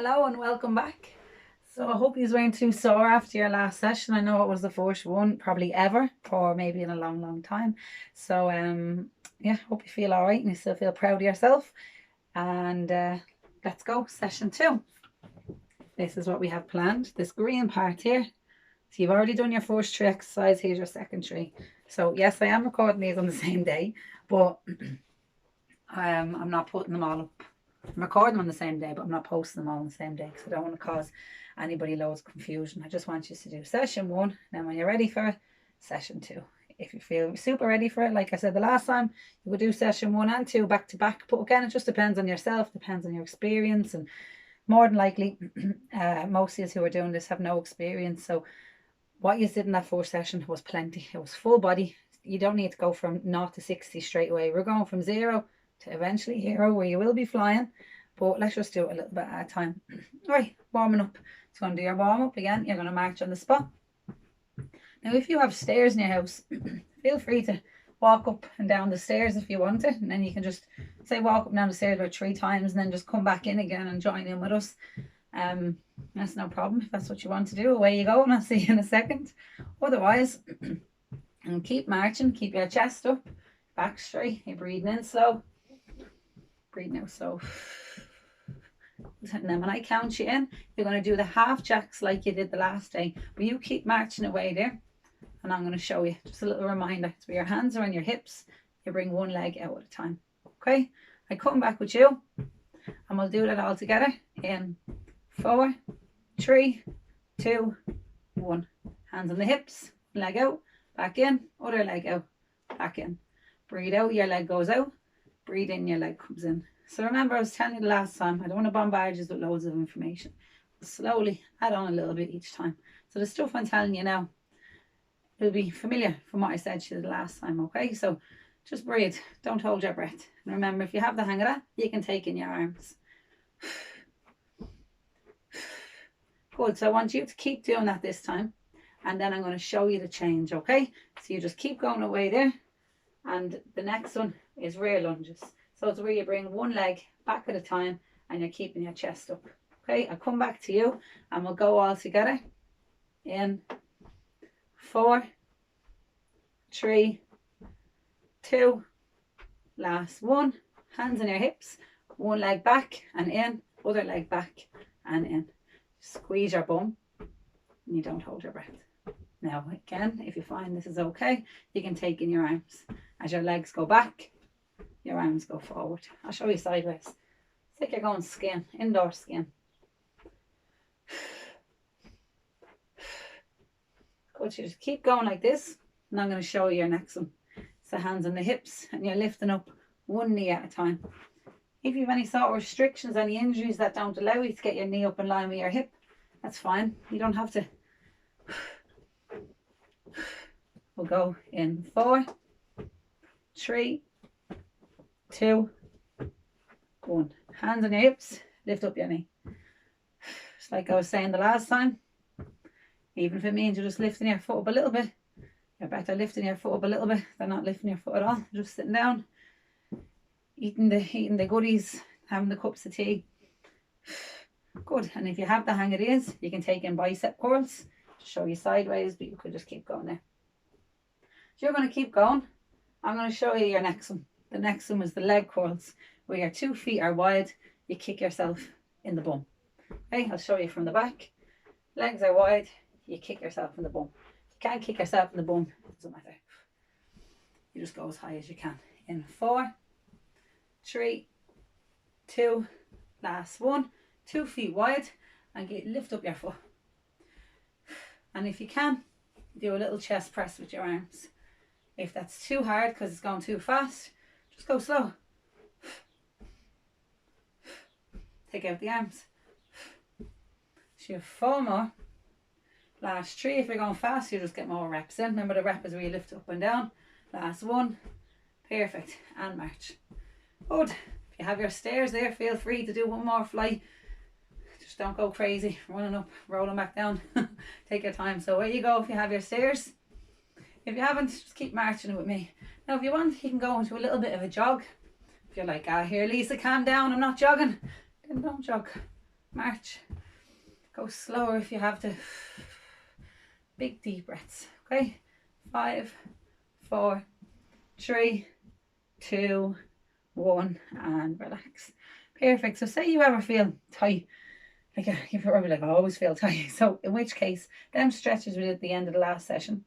Hello and welcome back. So I hope you weren't too sore after your last session. I know it was the first one probably ever, or maybe in a long time. So yeah, hope you feel all right and you still feel proud of yourself. And let's go, session 2. This is what we have planned, this green part here. So you've already done your first 3 exercise, here's your second 3. So yes, I am recording these on the same day, but I'm not putting them all up. I'm recording them on the same day, but I'm not posting them all on the same day because I don't want to cause anybody loads of confusion. I just want you to do session 1. Then when you're ready for it, session 2. If you feel super ready for it, like I said the last time, you could do session 1 and 2 back to back. But again, it just depends on yourself, depends on your experience. And more than likely, most of us who are doing this have no experience. So what you did in that first session was plenty. It was full body. You don't need to go from 0 to 60 straight away. We're going from 0 to eventually hero, where you will be flying, but let's just do it a little bit at a time. Right, warming up. So going to do your warm up again. You're going to march on the spot. Now if you have stairs in your house, feel free to walk up and down the stairs if you want to, and then you can just say walk up and down the stairs about 3 times and then just come back in again and join in with us. That's no problem. If that's what you want to do, away you go, and I'll see you in a second. Otherwise, and keep marching, keep your chest up, back straight. You're breathing in slow, breathing out slow. And then when I count you in, you're going to do the half jacks like you did the last day, but you keep marching away there, and I'm going to show you just a little reminder. So your hands are on your hips, you bring one leg out at a time. Okay, I come back with you and we'll do that all together in 4, 3, 2, 1. Hands on the hips, leg out, back in, other leg out, back in. Breathe out, your leg goes out. Breathe in, your leg comes in. So remember, I was telling you the last time, I don't want to bombard you with loads of information. Slowly add on a little bit each time. So the stuff I'm telling you now will be familiar from what I said to you the last time, okay? So just breathe, don't hold your breath. And remember, if you have the hang of that, you can take in your arms. Good, so I want you to keep doing that this time, and then I'm going to show you the change, okay? So you just keep going away there, and the next one is rear lunges. So it's where you bring one leg back at a time and you're keeping your chest up. Okay, I'll come back to you and we'll go all together in 4, 3, 2, last 1. Hands on your hips, one leg back and in, other leg back and in. Squeeze your bum and you don't hold your breath. Now again, if you find this is okay, you can take in your arms. As your legs go back, your arms go forward. I'll show you sideways. It's like you're going skiing, indoor skiing. Good, you just keep going like this, and I'm going to show you your next one. So hands on the hips, and you're lifting up one knee at a time. If you have any sort of restrictions, any injuries that don't allow you to get your knee up in line with your hip, that's fine. You don't have to. We'll go in 4, 3, 2, 1. Hands on your hips, lift up your knee. Just like I was saying the last time, even if it means you're just lifting your foot up a little bit, you're better lifting your foot up a little bit than not lifting your foot at all. You're just sitting down, eating the goodies, having the cups of tea. Good, and if you have the hang of these, you can take in bicep curls. Just show you sideways, but you could just keep going there. So you're going to keep going. I'm going to show you your next one. The next one was the leg curls, where your 2 feet are wide, you kick yourself in the bum. Okay, I'll show you from the back. Legs are wide, you kick yourself in the bum. You can't kick yourself in the bum, it doesn't matter. You just go as high as you can. In 4, 3, 2, last 1. 2 feet wide, and lift up your foot. And if you can, do a little chest press with your arms. If that's too hard because it's going too fast, just go slow. Take out the arms. So you have 4 more. Last 3, if you're going fast, you just get more reps in. Remember, the rep is where you lift up and down. Last 1. Perfect. And march. Good. If you have your stairs there, feel free to do one more flight. Just don't go crazy, running up, rolling back down. Take your time. So away you go if you have your stairs. If you haven't, just keep marching with me. Now if you want, you can go into a little bit of a jog. If you're like, here Lisa, calm down, I'm not jogging, then don't jog. march. Go slower if you have to. Big deep breaths. Okay, 5, 4, 3, 2, 1, and relax. Perfect. So say you ever feel tight, like you're probably like, I always feel tight. So in which case, them stretches we did at the end of the last session,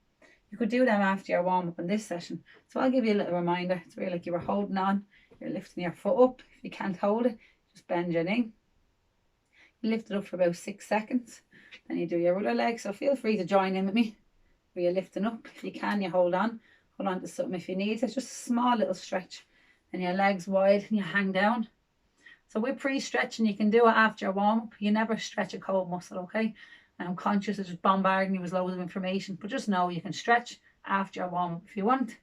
you could do them after your warm up in this session. So I'll give you a little reminder. It's really like you were holding on, you're lifting your foot up. If you can't hold it, just bend your knee. You lift it up for about 6 seconds. Then you do your other leg. So feel free to join in with me. Where you're lifting up. If you can, you hold on to something if you need. It's just a small little stretch. And your legs wide and you hang down. So with pre-stretching, you can do it after your warm-up. You never stretch a cold muscle, okay? And I'm conscious of just bombarding you with loads of information, but just know you can stretch after your warm-up if you want.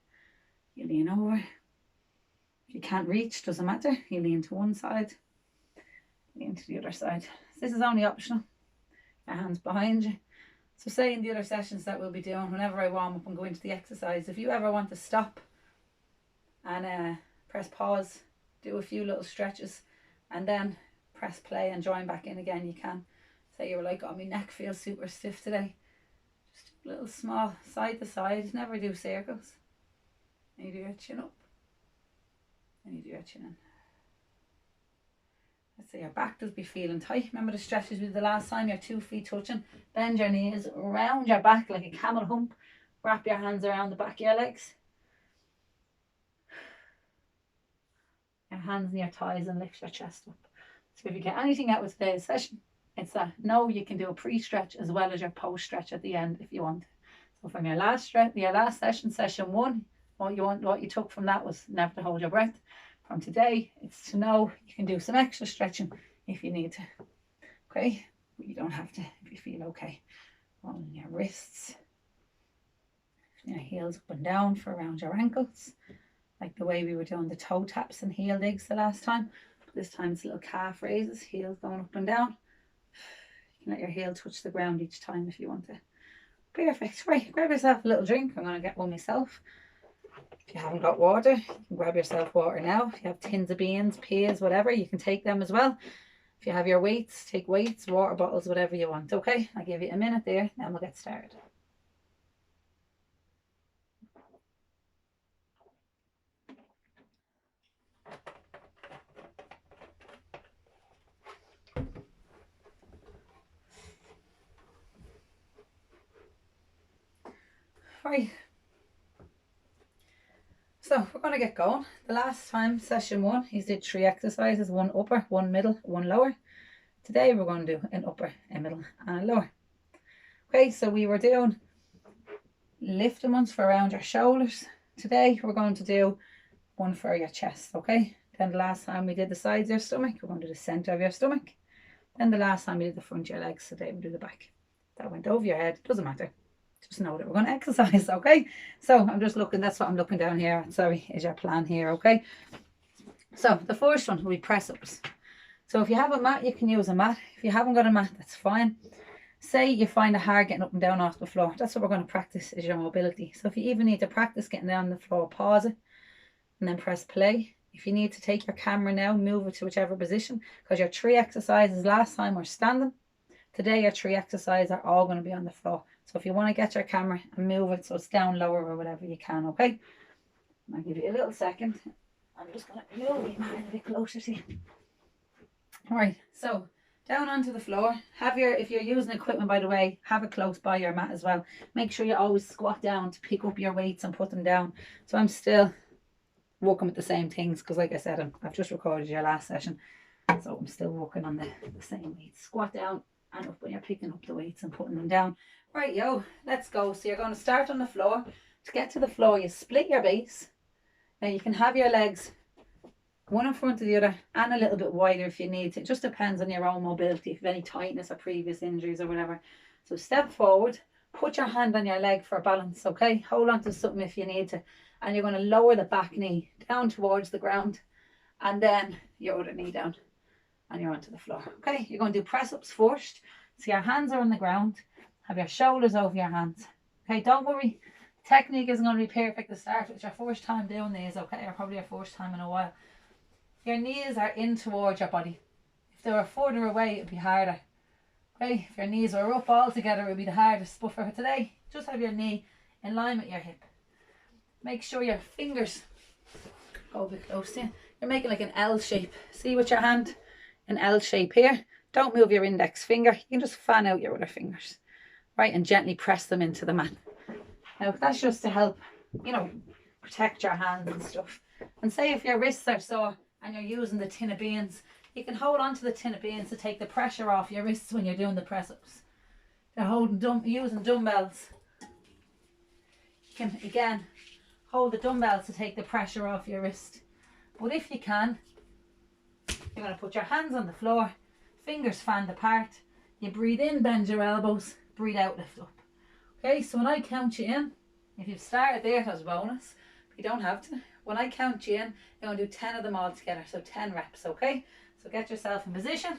You lean over. If you can't reach, doesn't matter. You lean to one side, lean to the other side. This is only optional. Your hands behind you. So say in the other sessions that we'll be doing, whenever I warm up and go into the exercise, if you ever want to stop and press pause, do a few little stretches, and then press play and join back in again, you can. Say you were like, oh, my neck feels super stiff today. Just a little small side to side, never do circles. And you do your chin up, and you do your chin in. Let's say your back does be feeling tight. Remember the stretches we did the last time, your 2 feet touching. Bend your knees, round your back like a camel hump. Wrap your hands around the back of your legs. Your hands in your thighs and lift your chest up. So if you get anything out with today's session, it's that know you can do a pre-stretch as well as your post-stretch at the end if you want. So from your last session, session 1, what you took from that was never to hold your breath. From today, it's to know you can do some extra stretching if you need to. Okay, but you don't have to if you feel okay. Rolling your wrists, your heels up and down for around your ankles, like the way we were doing the toe taps and heel digs the last time. But this time it's little calf raises, heels going up and down. You can let your heel touch the ground each time if you want to. Perfect. Right, grab yourself a little drink. I'm going to get one myself. If you haven't got water, you can grab yourself water now. If you have tins of beans, peas, whatever, you can take them as well. If you have your weights, take weights, water bottles, whatever you want. Okay, I'll give you a minute there, then we'll get started. Right. So we're going to get going. The last time, session 1, you did 3 exercises, 1 upper, 1 middle, 1 lower. Today we're going to do an upper, a middle and a lower. Okay, so we were doing lifting ones for around your shoulders. Today we're going to do one for your chest, okay? Then the last time we did the sides of your stomach, we're going to do the centre of your stomach. Then the last time we did the front of your legs, today we'll do the back. That went over your head, doesn't matter. Just know that we're going to exercise, okay? So I'm just looking, that's what I'm looking down here. Sorry, is your plan here, okay? So the first one will be press ups. So if you have a mat, you can use a mat. If you haven't got a mat, that's fine. Say you find it hard getting up and down off the floor. That's what we're going to practice, is your mobility. So if you even need to practice getting down on the floor, pause it and then press play. If you need to take your camera now, move it to whichever position, because your 3 exercises last time were standing. Today your 3 exercises are all going to be on the floor. So if you want to get your camera and move it so it's down lower or whatever, you can, okay? I'll give you a little second. I'm just going to move my hand a bit closer to you. All right, so down onto the floor. If you're using equipment, by the way, have it close by your mat as well. Make sure you always squat down to pick up your weights and put them down. So I'm still working with the same things because, like I said, I've just recorded your last session. So I'm still working on the same weights. Squat down and up when you're picking up the weights and putting them down. Right, let's go. So you're going to start on the floor. To get to the floor, you split your base. Now you can have your legs one in front of the other and a little bit wider if you need to. It just depends on your own mobility, if you have any tightness or previous injuries or whatever. So step forward, put your hand on your leg for balance, okay? Hold on to something if you need to. And you're going to lower the back knee down towards the ground and then your other knee down and you're onto the floor. Okay, you're going to do press ups first. So your hands are on the ground, have your shoulders over your hands. Okay, don't worry, technique isn't going to be perfect to start with. It's your first time doing these, okay, or probably your first time in a while. Your knees are in towards your body. If they were further away, it'd be harder. Okay, if your knees were up all together, it would be the hardest. But for today, just have your knee in line with your hip. Make sure your fingers go a bit close to you. You're making like an L shape. See with your hand? An L shape here. Don't move your index finger. You can just fan out your other fingers. Right, and gently press them into the mat. Now, that's just to help, you know, protect your hands and stuff. And say if your wrists are sore and you're using the tin of beans, you can hold onto the tin of beans to take the pressure off your wrists when you're doing the press-ups. You're using dumbbells. You can, again, hold the dumbbells to take the pressure off your wrist. But if you can, you're going to put your hands on the floor, fingers fanned apart. You breathe in, bend your elbows, breathe out, lift up. Okay, so when I count you in, if you've started there, that's a bonus. But you don't have to. When I count you in, you're going to do 10 of them all together, so 10 reps, okay? So get yourself in position.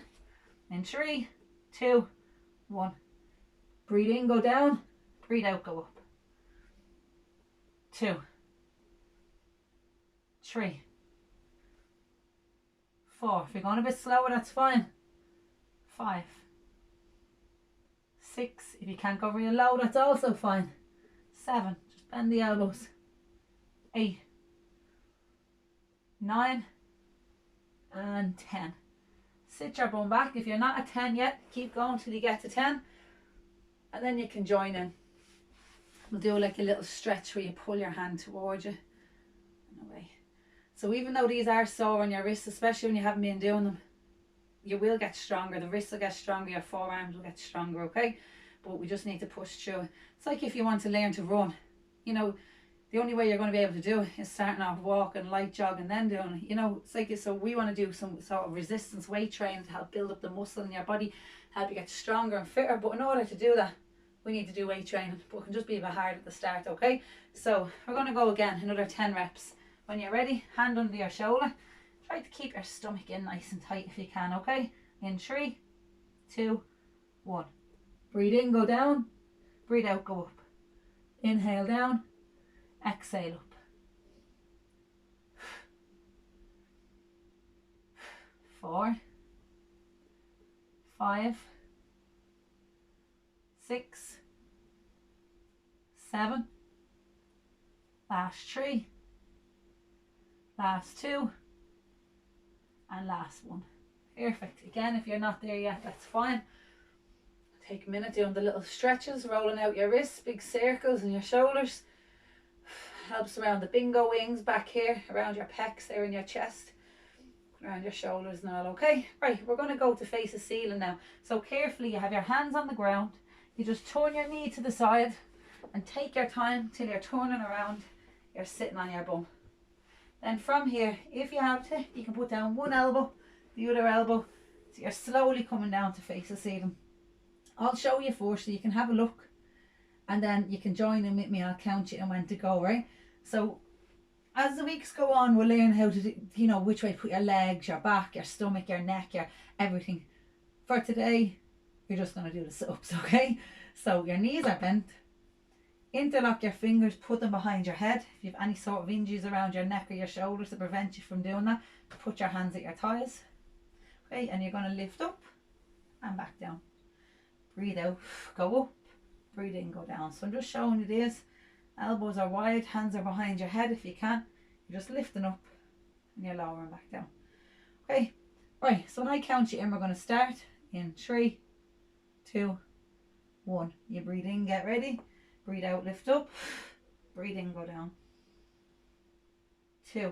In 3, 2, 1. Breathe in, go down. Breathe out, go up. 2, 3, 4. If you're going a bit slower, that's fine. 5, 6. If you can't go really low, that's also fine. 7. Just bend the elbows. 8, 9, and 10. Sit your bum back. If you're not at 10 yet, keep going till you get to 10, and then you can join in. We'll do like a little stretch where you pull your hand towards you and away. So even though these are sore on your wrists, especially when you haven't been doing them, you will get stronger. The wrists will get stronger, your forearms will get stronger, okay? But we just need to push through. It's like if you want to learn to run, you know, the only way you're going to be able to do it is starting off walking, light jogging, then doing it. You know, it's like, so we want to do some sort of resistance weight training to help build up the muscle in your body, help you get stronger and fitter. But in order to do that, we need to do weight training, but it can just be a bit hard at the start, okay? So we're going to go again, another 10 reps. When you're ready, hand under your shoulder. Try to keep your stomach in nice and tight if you can, okay? In 3, 2, 1. Breathe in, go down. Breathe out, go up. Inhale down. Exhale up. 4, 5, 6, 7. Last 3. Last 2. And last 1. Perfect. Again, if you're not there yet, that's fine. Take a minute doing the little stretches, rolling out your wrists, big circles in your shoulders. Helps around the bingo wings back here, around your pecs there in your chest, around your shoulders and all, okay? Right, we're going to go to face the ceiling now. So carefully, you have your hands on the ground. You just turn your knee to the side and take your time till you're turning around. You're sitting on your bum. Then from here, if you have to, you can put down one elbow, the other elbow, so you're slowly coming down to face the ceiling. I'll show you first so you can have a look, and then you can join in with me. I'll count you and when to go, right? So as the weeks go on, we'll learn how to do, you know, which way to put your legs, your back, your stomach, your neck, your everything. For today, you're just going to do the sit-ups, okay? So your knees are bent. Interlock your fingers, put them behind your head. If you have any sort of injuries around your neck or your shoulders to prevent you from doing that, put your hands at your thighs. Okay, and you're going to lift up and back down. Breathe out, go up, breathe in, go down. So I'm just showing you this. Elbows are wide, hands are behind your head if you can. You're just lifting up and you're lowering back down. Okay, right, so when I count you in, we're going to start in 3, 2, 1. You breathe in, get ready. Breathe out, lift up. Breathe in, go down. 2,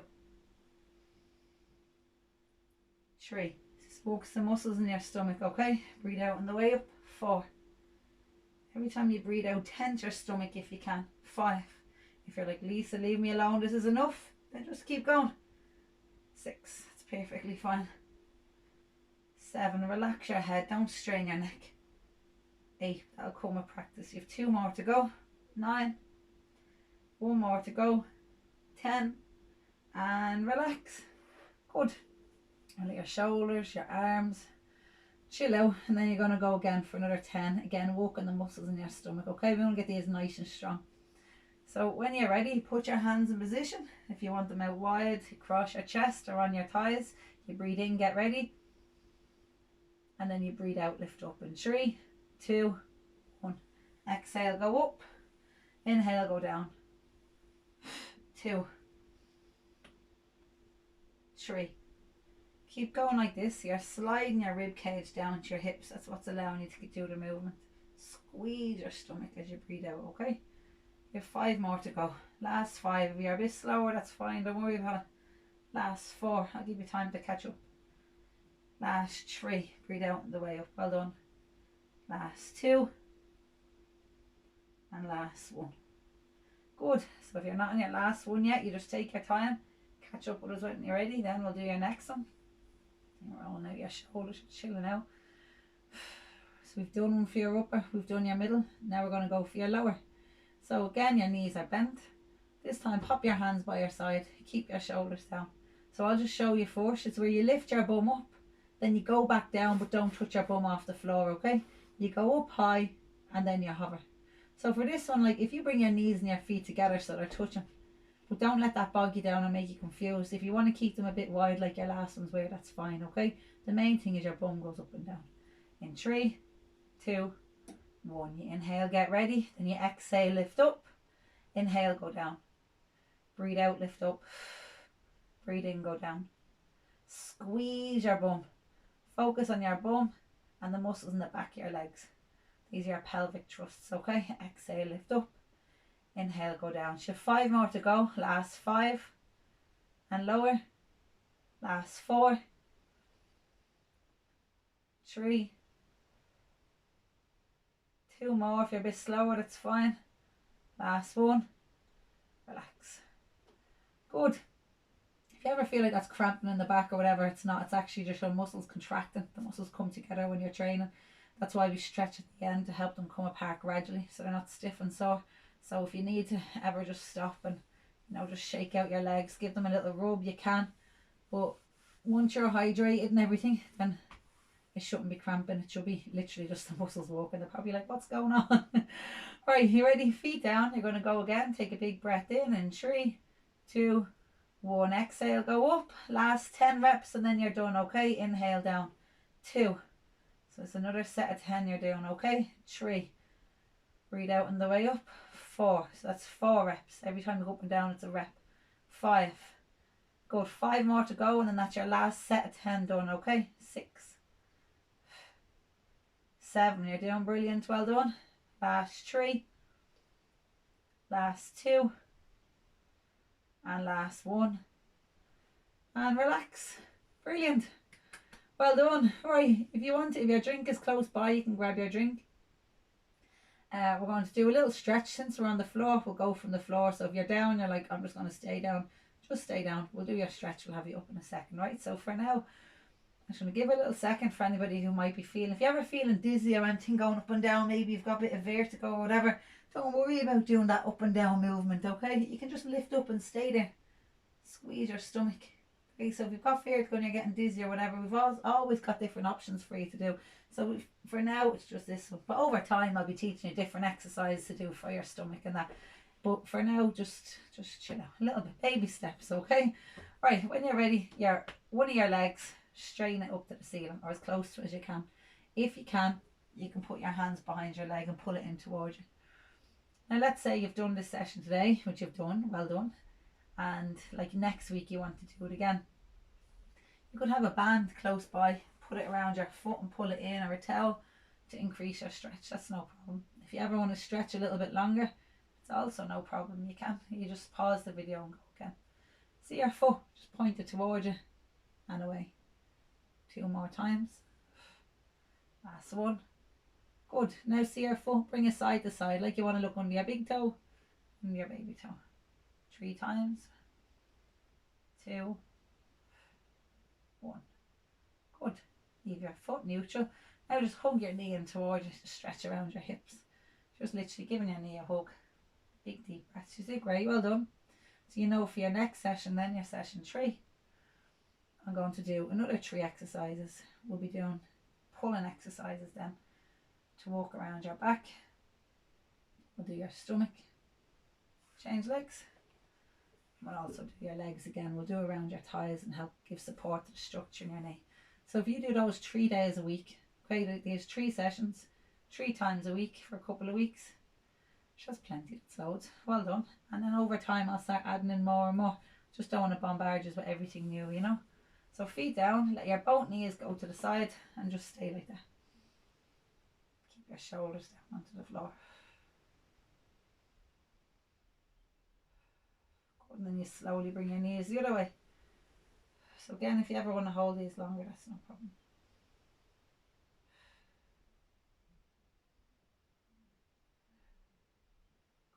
3. Works the muscles in your stomach, okay? Breathe out on the way up. 4. Every time you breathe out, tense your stomach if you can. 5. If you're like, Lisa, leave me alone, this is enough, then just keep going. 6. It's perfectly fine. 7. Relax your head, don't strain your neck. 8. That'll come with practice. You have 2 more to go. 9. 1 more to go. 10. And relax. Good. And let your shoulders, your arms chill out, and then you're going to go again for another 10. Again, working the muscles in your stomach, okay? We want to get these nice and strong. So when you're ready, put your hands in position. If you want them out wide, across your chest or on your thighs, you breathe in, get ready. and then you breathe out, lift up in 3, 2, 1. Exhale, go up. Inhale, go down. 2, 3. Keep going like this. You're sliding your rib cage down to your hips. That's what's allowing you to do the movement. Squeeze your stomach as you breathe out, okay? You have 5 more to go. Last 5. If you're a bit slower, that's fine. Don't worry about it. Last 4. I'll give you time to catch up. Last 3. Breathe out on the way up. Well done. Last 2. And last 1. Good. So if you're not on your last one yet, you just take your time. Catch up with us when you're ready. Then we'll do your next one. You're rolling out your shoulders, chilling out. So we've done one for your upper, we've done your middle. Now we're going to go for your lower. So again, your knees are bent. This time pop your hands by your side, keep your shoulders down. So I'll just show you first. It's where you lift your bum up, then you go back down, but don't touch your bum off the floor, okay? You go up high and then you hover. So for this one, like if you bring your knees and your feet together so they're touching, but don't let that bog you down and make you confused. If you want to keep them a bit wide like your last ones were, that's fine, okay? The main thing is your bum goes up and down. In 3, 2, 1. You inhale, get ready. Then you exhale, lift up. Inhale, go down. Breathe out, lift up. Breathe in, go down. Squeeze your bum. Focus on your bum and the muscles in the back of your legs. These are your pelvic thrusts, okay? Exhale, lift up. Inhale, go down. So 5 more to go. Last 5. And lower. Last 4. 3. 2 more. If you're a bit slower, that's fine. Last 1. Relax. Good. If you ever feel like that's cramping in the back or whatever, it's not. It's actually just your muscles contracting. The muscles come together when you're training. That's why we stretch at the end, to help them come apart gradually so they're not stiff and sore. So if you need to ever just stop and, you know, just shake out your legs, give them a little rub, you can. But once you're hydrated and everything, then it shouldn't be cramping. It should be literally just the muscles working. They're probably like, what's going on? Right, you ready? Feet down. You're going to go again. Take a big breath in 3, 2, 1. Exhale, go up. Last 10 reps and then you're done, okay? Inhale down. 2. So it's another set of 10 you're doing, okay? 3. Breathe out on the way up. 4. So that's 4 reps. Every time you go up and down, it's a rep. 5. Good. 5 more to go and then that's your last set of 10 done, okay? 6. 7. You're doing brilliant. Well done. Last 3. Last 2. And last 1. And relax. Brilliant. Well done. Right, if you want to, if your drink is close by, you can grab your drink. We're going to do a little stretch. Since we're on the floor, we'll go from the floor. So if you're down, you're like, I'm just going to stay down. Just stay down. We'll do your stretch. We'll have you up in a second, right? So for now, I'm just going to give a little second for anybody who might be feeling. If you're ever feeling dizzy or anything going up and down, maybe you've got a bit of vertigo or whatever, don't worry about doing that up and down movement, okay? You can just lift up and stay there. Squeeze your stomach. Okay, so if you've got vertigo and you're getting dizzy or whatever, we've always got different options for you to do. So for now, it's just this one. But over time, I'll be teaching you different exercises to do for your stomach and that. But for now, just chill out a little bit. Baby steps, okay? Right, when you're ready, one of your legs, straighten it up to the ceiling or as close to it as you can. If you can put your hands behind your leg and pull it in towards you. Now let's say you've done this session today, which you've done, well done. And like next week you want to do it again. You could have a band close by, put it around your foot and pull it in, or a towel to increase your stretch. That's no problem. If you ever want to stretch a little bit longer, it's also no problem. You can. You just pause the video and go again. See your foot, just point it towards you and away. 2 more times. Last 1. Good. Now see your foot, bring it side to side like you want to look under your big toe and your baby toe. 3 times. 2. 1. Good. Leave your foot neutral. Now just hug your knee in towards you to stretch around your hips. Just literally giving your knee a hug. Big deep breaths. You did great. Well done. So you know for your next session, then your session 3, I'm going to do another 3 exercises. We'll be doing pulling exercises then to walk around your back. We'll do your stomach. Change legs. We'll also do your legs again. We'll do around your thighs and help give support to the structure in your knee. So if you do those 3 days a week, Okay, these 3 sessions, 3 times a week for a couple of weeks. Just plenty, that's loads. Well done. And then over time I'll start adding in more and more. Just don't want to bombard you with everything new, you know. So feet down, let your both knees go to the side and just stay like that. Keep your shoulders down onto the floor. Good, and then you slowly bring your knees the other way. So again, if you ever want to hold these longer, that's no problem.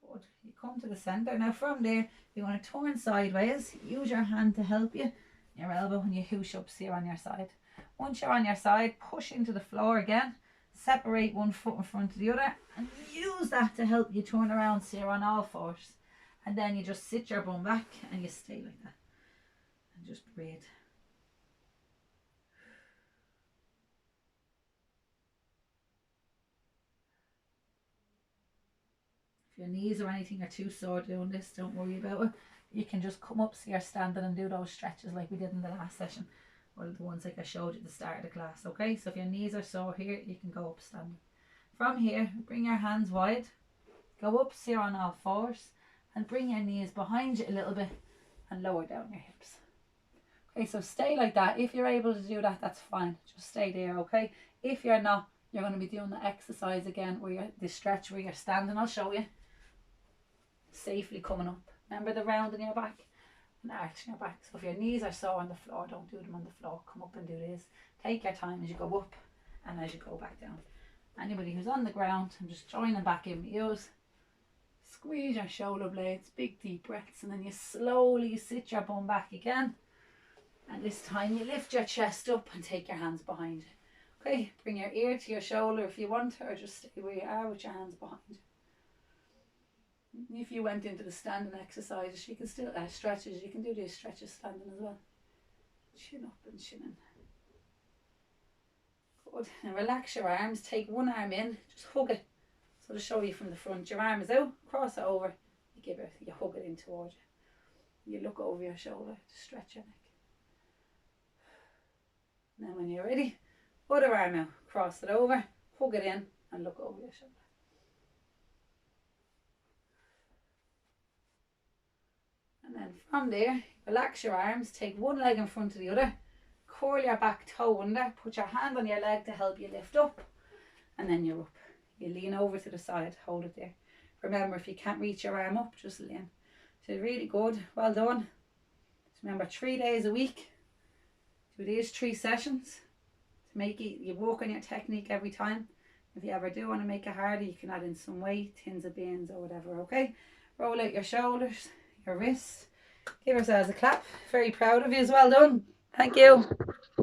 Good. You come to the centre. Now from there, you want to turn sideways. Use your hand to help you. Your elbow when you hoosh up, so you're on your side. Once you're on your side, push into the floor again. Separate one foot in front of the other and use that to help you turn around so you're on all fours. And then you just sit your bum back and you stay like that. And just breathe. If your knees or anything are too sore doing this, don't worry about it. You can just come up so you're standing and do those stretches like we did in the last session. Or the ones like I showed you at the start of the class, okay? So if your knees are sore here, you can go up standing. From here, bring your hands wide. Go up so you're on all fours. And bring your knees behind you a little bit and lower down your hips. Okay, so stay like that. If you're able to do that, that's fine. Just stay there, okay? If you're not, you're going to be doing the exercise again, where you're the stretch where you're standing. I'll show you. Safely coming up. Remember the round in your back and arch in your back. So if your knees are sore on the floor, don't do them on the floor. Come up and do this. Take your time as you go up and as you go back down. Anybody who's on the ground, I'm just joining back in with yours. Squeeze your shoulder blades, big deep breaths, and then you slowly sit your bum back again. And this time you lift your chest up and take your hands behind you. Okay, bring your ear to your shoulder if you want, or just stay where you are with your hands behind you. If you went into the standing exercises, you can still stretches. You can do these stretches standing as well. Chin up and chin in. Good. And relax your arms. Take one arm in, just hug it. So to show you from the front, your arm is out, cross it over, you hug it in towards you. You look over your shoulder to stretch your neck. And then when you're ready, other arm out, cross it over, hug it in and look over your shoulder. And then from there, relax your arms, take one leg in front of the other, curl your back toe under, put your hand on your leg to help you lift up, and then you're up. You lean over to the side, hold it there. Remember, if you can't reach your arm up, just lean. So really good, well done. Just remember, 3 days a week, do these 3 sessions to make it, you work on your technique every time. If you ever do want to make it harder, you can add in some weight, tins of beans or whatever, okay? Roll out your shoulders, your wrists. Give yourselves a clap. Very proud of you as well done. Thank you.